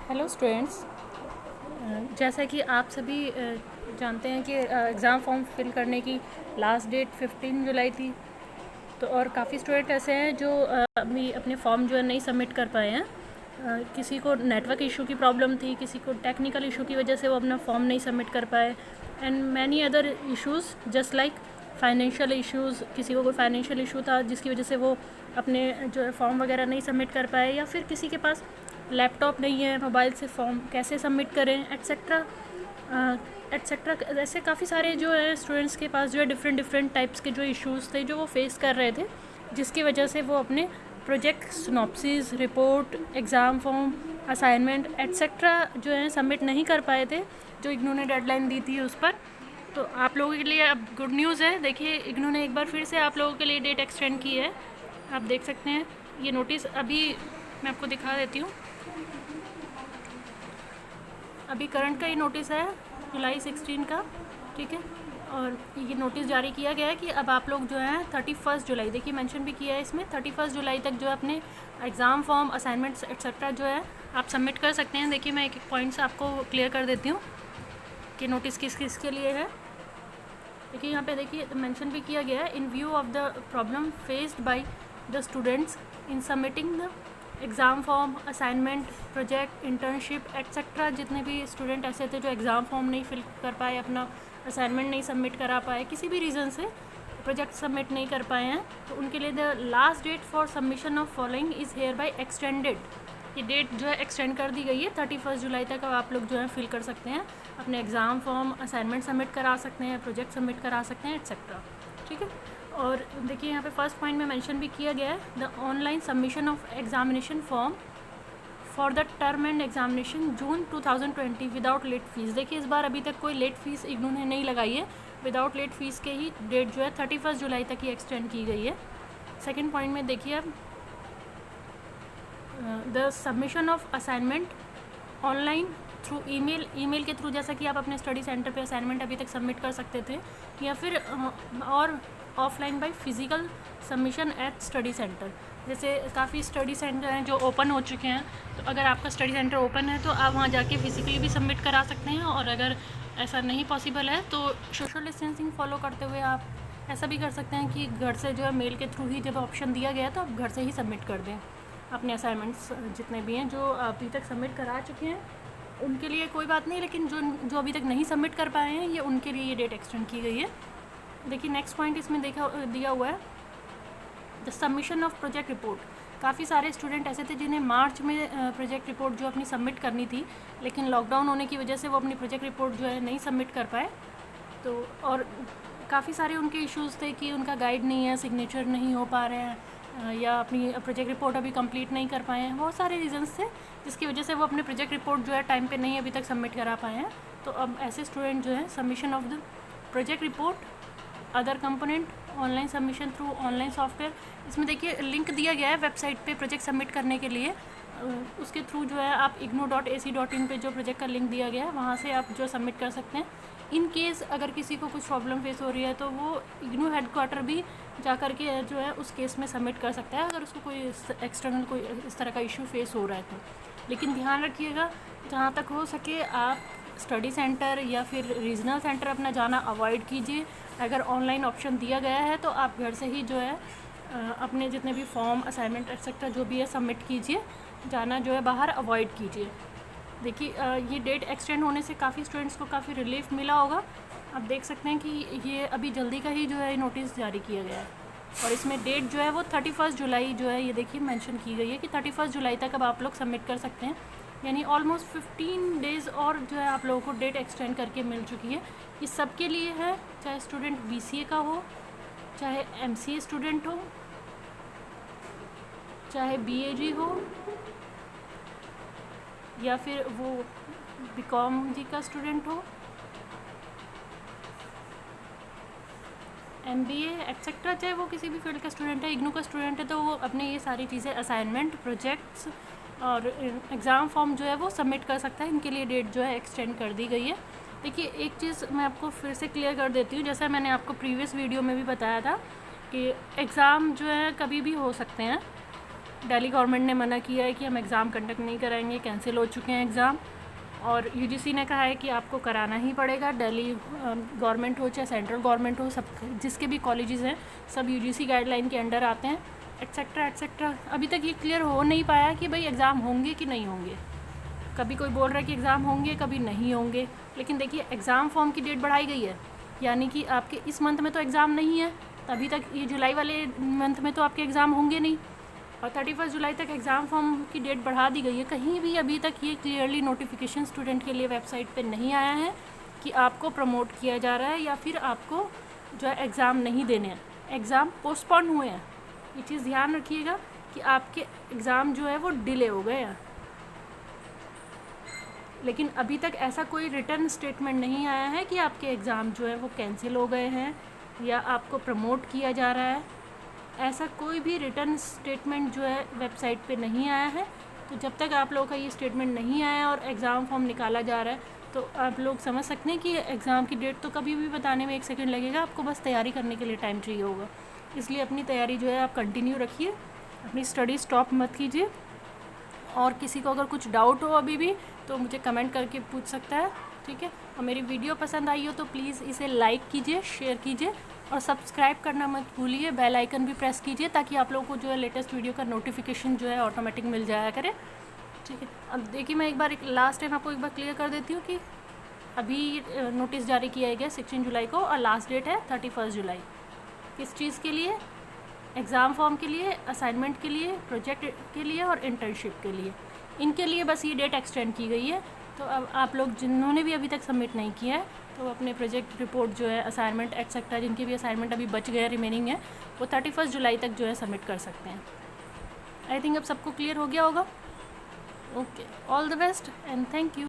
Hello students. जैसा कि आप सभी जानते हैं कि एग्ज़ाम फॉर्म फिल करने की लास्ट डेट 15 जुलाई थी। तो और काफ़ी स्टूडेंट ऐसे हैं जो अभी अपने फॉर्म जो है नहीं सबमिट कर पाए हैं। किसी को नेटवर्क इशू की प्रॉब्लम थी, किसी को टेक्निकल इशू की वजह से वो अपना फॉर्म नहीं सबमिट कर पाए, and many other issues just like financial issues. किसी को कोई फाइनेंशियल इशू था जिसकी वजह से वो अपने जो है फॉर्म वगैरह नहीं सबमिट कर पाए, या फिर किसी के पास लैपटॉप नहीं है, मोबाइल से फॉर्म कैसे सबमिट करें, एट्सेट्रा एट्सेट्रा। ऐसे काफ़ी सारे जो है स्टूडेंट्स के पास जो है डिफरेंट टाइप्स के जो इश्यूज़ थे जो वो फेस कर रहे थे, जिसकी वजह से वो अपने project synopsis, report, exam form, assignment etcetera जो है सबमिट नहीं कर पाए थे, जो इग्नू ने डेडलाइन दी थी उस पर। तो आप लोगों के लिए अब गुड न्यूज़ है। देखिए, इग्नू ने एक बार फिर से आप लोगों के लिए डेट एक्सटेंड की है। आप देख सकते हैं ये नोटिस, अभी मैं आपको दिखा देती हूँ। अभी करंट का ये नोटिस है जुलाई 16 का, ठीक है। और ये नोटिस जारी किया गया है कि अब आप लोग जो है 31 जुलाई, देखिए मेंशन भी किया है इसमें, 31 जुलाई तक जो है अपने एग्ज़ाम फॉर्म, असाइनमेंट्स एट्सेट्रा जो है आप सबमिट कर सकते हैं। देखिए मैं एक एक पॉइंट्स आपको क्लियर कर देती हूँ कि नोटिस किस किस के लिए है। देखिए यहाँ पे देखिए मेंशन भी किया गया है, इन view of the problem faced by the students in submitting the exam form, assignment, project, internship etcetera. जितने भी स्टूडेंट ऐसे थे जो एग्ज़ाम फॉर्म नहीं फिल कर पाए, अपना असाइनमेंट नहीं सबमिट करा पाए, किसी भी रीज़न से प्रोजेक्ट सबमिट नहीं कर पाए हैं, तो उनके लिए the last date for submission of following is hereby extended. ये डेट जो है एक्सटेंड कर दी गई है, 31 जुलाई तक अब आप लोग जो है फिल कर सकते हैं, अपने एग्ज़ाम फॉर्म, असाइनमेंट सबमिट करा सकते हैं, प्रोजेक्ट सबमिट करा सकते हैं एट्सेट्रा, ठीक है। और देखिए यहाँ पे फर्स्ट पॉइंट में मेंशन भी किया गया है, the online submission of examination form for the term end examination June 2020 without late fee. देखिए इस बार अभी तक कोई लेट फीस इग्नू ने नहीं लगाई है, विदाउट लेट फीस के ही डेट जो है 31 जुलाई तक ही एक्सटेंड की गई है। सेकेंड पॉइंट में देखिए अब the submission of assignment online through email के थ्रू, जैसा कि आप अपने स्टडी सेंटर पे असाइनमेंट अभी तक सबमिट कर सकते थे, या फिर और offline by physical submission at study centre. जैसे काफ़ी स्टडी सेंटर हैं जो ओपन हो चुके हैं, तो अगर आपका स्टडी सेंटर ओपन है तो आप वहाँ जाके फिज़िकली भी सबमिट करा सकते हैं, और अगर ऐसा नहीं पॉसिबल है तो सोशल डिस्टेंसिंग फॉलो करते हुए आप ऐसा भी कर सकते हैं कि घर से जो है मेल के थ्रू ही, जब ऑप्शन दिया गया तो आप घर से ही सबमिट कर दें अपने असाइनमेंट्स जितने भी हैं जो अभी तक सबमिट करा चुके हैं उनके लिए कोई बात नहीं, लेकिन जो अभी तक नहीं सबमिट कर पाए हैं ये उनके लिए ये डेट एक्सटेंड की गई है। देखिए नेक्स्ट पॉइंट इसमें दिया हुआ है, the submission of project report. काफ़ी सारे स्टूडेंट ऐसे थे जिन्हें मार्च में प्रोजेक्ट रिपोर्ट जो अपनी सबमिट करनी थी, लेकिन लॉकडाउन होने की वजह से वो अपनी प्रोजेक्ट रिपोर्ट जो है नहीं सबमिट कर पाए। तो और काफ़ी सारे उनके इश्यूज़ थे कि उनका गाइड नहीं है, सिग्नेचर नहीं हो पा रहे हैं, या अपनी प्रोजेक्ट रिपोर्ट अभी कंप्लीट नहीं कर पाए हैं। बहुत सारे रीजंस थे जिसकी वजह से वो अपने प्रोजेक्ट रिपोर्ट जो है टाइम पे नहीं अभी तक सबमिट करा पाए हैं। तो अब ऐसे स्टूडेंट जो है submission of the project report, other component, online submission through online software, इसमें देखिए लिंक दिया गया है वेबसाइट पे प्रोजेक्ट सबमिट करने के लिए। उसके थ्रू जो है आप ignou.ac.in पे जो प्रोजेक्ट का लिंक दिया गया है वहाँ से आप जो सबमिट कर सकते हैं। इन केस अगर किसी को कुछ प्रॉब्लम फेस हो रही है तो वो इग्नू हेडक्वार्टर भी जा कर के जो है उस केस में सबमिट कर सकता है, अगर उसको कोई एक्सटर्नल कोई इस तरह का इशू फेस हो रहा है तो। लेकिन ध्यान रखिएगा, जहाँ तक हो सके आप स्टडी सेंटर या फिर रीजनल सेंटर अपना जाना अवॉइड कीजिए। अगर ऑनलाइन ऑप्शन दिया गया है तो आप घर से ही जो है अपने जितने भी फॉर्म, असाइनमेंट एक्सेट्रा जो भी है सबमिट कीजिए, जाना जो है बाहर अवॉइड कीजिए। देखिए ये डेट एक्सटेंड होने से काफ़ी स्टूडेंट्स को काफ़ी रिलीफ मिला होगा। आप देख सकते हैं कि ये अभी जल्दी का ही जो है नोटिस जारी किया गया है, और इसमें डेट जो है वो 31 जुलाई जो है ये देखिए मेंशन की गई है कि 31 जुलाई तक अब आप लोग सबमिट कर सकते हैं, यानी ऑलमोस्ट 15 डेज़ और जो है आप लोगों को डेट एक्सटेंड करके मिल चुकी है। ये सबके लिए है, चाहे स्टूडेंट BCA का हो, चाहे MCA स्टूडेंट हो, चाहे BAG हो, या फिर वो BCom जी का स्टूडेंट हो, MBA एक्सेट्रा, चाहे वो किसी भी फील्ड का स्टूडेंट है, इग्नू का स्टूडेंट है, तो वो अपने ये सारी चीज़ें असाइनमेंट, प्रोजेक्ट्स और एग्ज़ाम फॉर्म जो है वो सबमिट कर सकता है। इनके लिए डेट जो है एक्सटेंड कर दी गई है। देखिए एक चीज़ मैं आपको फिर से क्लियर कर देती हूँ, जैसा मैंने आपको प्रीवियस वीडियो में भी बताया था कि एग्ज़ाम जो है कभी भी हो सकते हैं, दिल्ली गवर्नमेंट ने मना किया है कि हम एग्ज़ाम कंडक्ट नहीं कराएंगे, कैंसिल हो चुके हैं एग्ज़ाम। और यूजीसी ने कहा है कि आपको कराना ही पड़ेगा, दिल्ली गवर्नमेंट हो चाहे सेंट्रल गवर्नमेंट हो, सब जिसके भी कॉलेजेस हैं सब यूजीसी गाइडलाइन के अंडर आते हैं, एक्सेट्रा एक्सेट्रा। अभी तक ये क्लियर हो नहीं पाया कि भाई एग्ज़ाम होंगे कि नहीं होंगे। कभी कोई बोल रहा है कि एग्ज़ाम होंगे, कभी नहीं होंगे। लेकिन देखिए एग्ज़ाम फॉर्म की डेट बढ़ाई गई है, यानी कि आपके इस मंथ में तो एग्ज़ाम नहीं है, अभी तक ये जुलाई वाले मंथ में तो आपके एग्ज़ाम होंगे नहीं, और 31 जुलाई तक एग्ज़ाम फॉर्म की डेट बढ़ा दी गई है। कहीं भी अभी तक ये क्लियरली नोटिफिकेशन स्टूडेंट के लिए वेबसाइट पे नहीं आया है कि आपको प्रमोट किया जा रहा है या फिर आपको जो है एग्ज़ाम नहीं देने हैं, एग्ज़ाम पोस्टपोन हुए हैं। ये चीज़ ध्यान रखिएगा कि आपके एग्ज़ाम जो है वो डिले हो गए हैं, लेकिन अभी तक ऐसा कोई रिटर्न स्टेटमेंट नहीं आया है कि आपके एग्ज़ाम जो है वो कैंसिल हो गए हैं या आपको प्रमोट किया जा रहा है। ऐसा कोई भी रिटर्न स्टेटमेंट जो है वेबसाइट पे नहीं आया है। तो जब तक आप लोगों का ये स्टेटमेंट नहीं आया और एग्ज़ाम फॉर्म निकाला जा रहा है तो आप लोग समझ सकते हैं कि एग्ज़ाम की डेट तो कभी भी बताने में 1 सेकंड लगेगा, आपको बस तैयारी करने के लिए टाइम चाहिए होगा। इसलिए अपनी तैयारी जो है आप कंटिन्यू रखिए, अपनी स्टडी स्टॉप मत कीजिए। और किसी को अगर कुछ डाउट हो अभी भी तो मुझे कमेंट करके पूछ सकता है, ठीक है। और मेरी वीडियो पसंद आई हो तो प्लीज़ इसे लाइक कीजिए, शेयर कीजिए और सब्सक्राइब करना मत भूलिए, बेल आइकन भी प्रेस कीजिए ताकि आप लोगों को जो है लेटेस्ट वीडियो का नोटिफिकेशन जो है ऑटोमेटिक मिल जाया करे, ठीक है। अब देखिए मैं एक बार लास्ट टाइम आपको एक बार क्लियर कर देती हूँ कि अभी नोटिस जारी किया गया 16 जुलाई को और लास्ट डेट है 31 जुलाई। किस चीज़ के लिए? एग्ज़ाम फॉर्म के लिए, असाइनमेंट के लिए, प्रोजेक्ट के लिए और इंटर्नशिप के लिए, इनके लिए बस ये डेट एक्सटेंड की गई है। तो अब आप लोग जिन्होंने भी अभी तक सबमिट नहीं किया है तो अपने प्रोजेक्ट रिपोर्ट जो है, असाइनमेंट एक्सेट्रा, जिनके भी असाइनमेंट अभी बच गए रिमेनिंग है, वो 31 जुलाई तक जो है सबमिट कर सकते हैं। आई थिंक अब सबको क्लियर हो गया होगा। Okay, all the best and thank you.